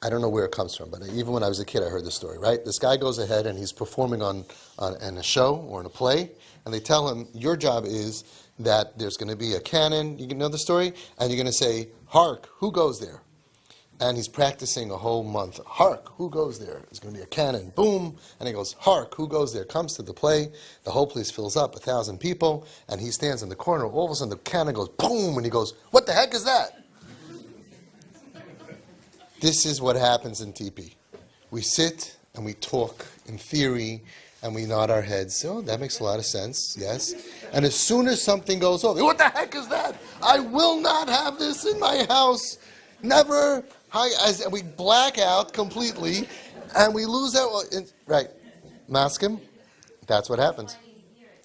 I don't know where it comes from, but even when I was a kid, I heard the story, right? This guy goes ahead and he's performing in a show or in a play, and they tell him, your job is that there's going to be a cannon, you know the story, and you're going to say, hark, who goes there? And he's practicing a whole month. Hark, who goes there? There's going to be a cannon. Boom. And he goes, hark, who goes there? Comes to the play. The whole place fills up, 1,000 people. And he stands in the corner. All of a sudden, the cannon goes boom. And he goes, what the heck is that? This is what happens in TP. We sit and we talk in theory. And we nod our heads. Oh, that makes a lot of sense. Yes. And as soon as something goes over, what the heck is that? I will not have this in my house. Never. As we black out completely, and we lose that. Right, masking. That's what happens.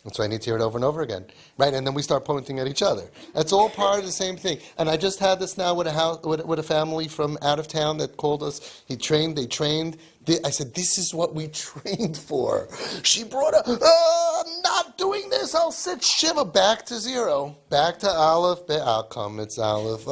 That's why I need to hear it over and over again. Right, and then we start pointing at each other. That's all part of the same thing. And I just had this now with a family from out of town that called us. They trained. I said, this is what we trained for. She brought I'm not doing this. I'll sit Shiva back to zero. Back to Aleph, outcome. It's Aleph.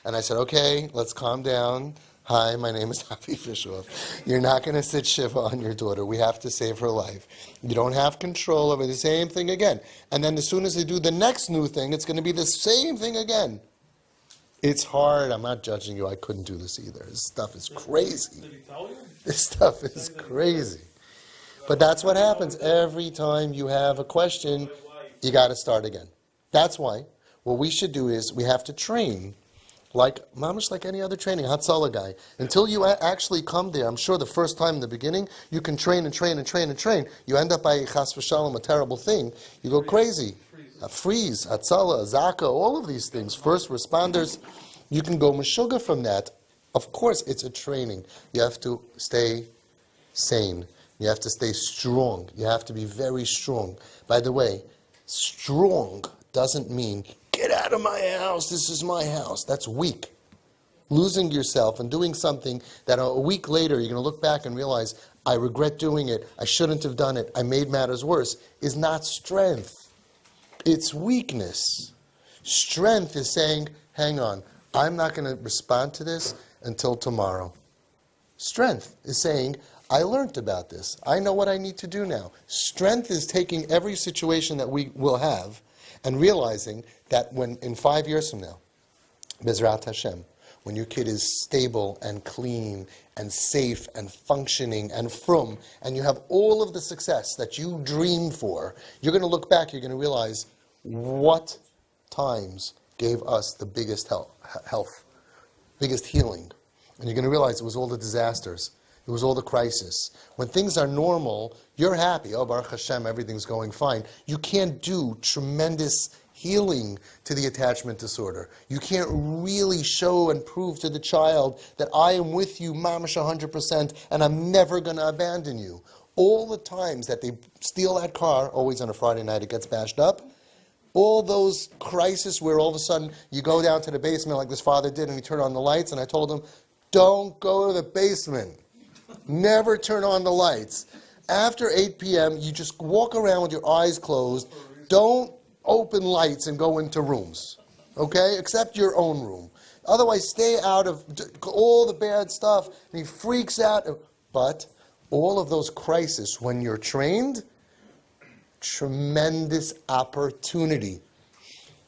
And I said, okay, let's calm down. Hi, my name is Avi Fishoff. You're not going to sit Shiva on your daughter. We have to save her life. You don't have control over the same thing again. And then as soon as they do the next new thing, it's going to be the same thing again. It's hard. I'm not judging you. I couldn't do this either. This stuff is crazy. This stuff is crazy. But that's what happens. Every time you have a question, you got to start again. That's why what we should do is we have to train like any other training, Hatzalah guy. Until you actually come there, I'm sure the first time in the beginning, you can train and train and train and train. You end up by Chas v'Shalom, a terrible thing. You go crazy. Freeze, Hatzalah, Zaka, all of these things. First responders, you can go meshuggah from that. Of course, it's a training. You have to stay sane. You have to stay strong. You have to be very strong. By the way, strong doesn't mean get out of my house, this is my house. That's weak. Losing yourself and doing something that a week later you're going to look back and realize, I regret doing it, I shouldn't have done it, I made matters worse, is not strength. It's weakness. Strength is saying, hang on, I'm not going to respond to this until tomorrow. Strength is saying, I learned about this. I know what I need to do now. Strength is taking every situation that we will have and realizing that when in 5 years from now, Bezrat Hashem, when your kid is stable and clean and safe and functioning and frum, and you have all of the success that you dreamed for, you're going to look back, you're going to realize what times gave us the biggest health, biggest healing. And you're going to realize it was all the disasters. It was all the crisis. When things are normal, you're happy. Oh, Baruch Hashem, everything's going fine. You can't do tremendous healing to the attachment disorder. You can't really show and prove to the child that I am with you, mamash 100%, and I'm never going to abandon you. All the times that they steal that car, always on a Friday night it gets bashed up, all those crises where all of a sudden you go down to the basement like this father did and he turned on the lights, and I told him, don't go to the basement. Never turn on the lights. After 8 p.m., you just walk around with your eyes closed. Don't open lights and go into rooms, okay? Except your own room. Otherwise, stay out of all the bad stuff. And he freaks out. But all of those crises, when you're trained, tremendous opportunity.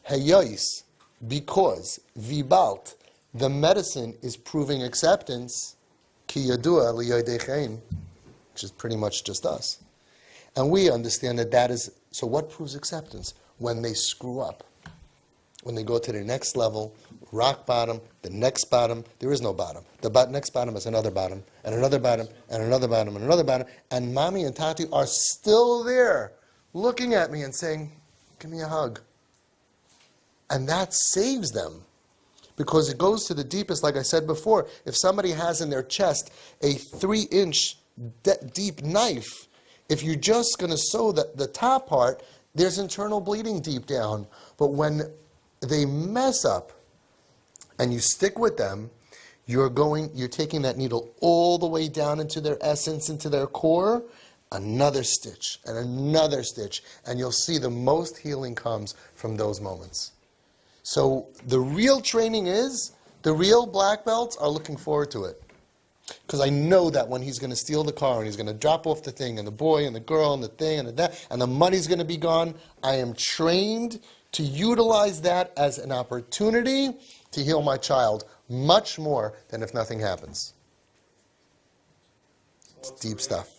Hayois, because vibalt, the medicine is proving acceptance. Ki yadua liyodechein, which is pretty much just us. And we understand that is, so what proves acceptance? When they screw up. When they go to the next level, rock bottom, the next bottom, there is no bottom. The next bottom is another bottom, and another bottom, and another bottom, and another bottom, and mommy and tati are still there, looking at me and saying, give me a hug. And that saves them. Because it goes to the deepest, like I said before. If somebody has in their chest a 3-inch deep knife, if you're just going to sew the top part, there's internal bleeding deep down. But when they mess up and you stick with them, you're taking that needle all the way down into their essence, into their core, another stitch, and you'll see the most healing comes from those moments. So the real training is The real black belts are looking forward to it. Because I know that when he's going to steal the car and he's going to drop off the thing and the boy and the girl and the thing and that and the money's going to be gone, I am trained to utilize that as an opportunity to heal my child much more than if nothing happens. It's deep stuff.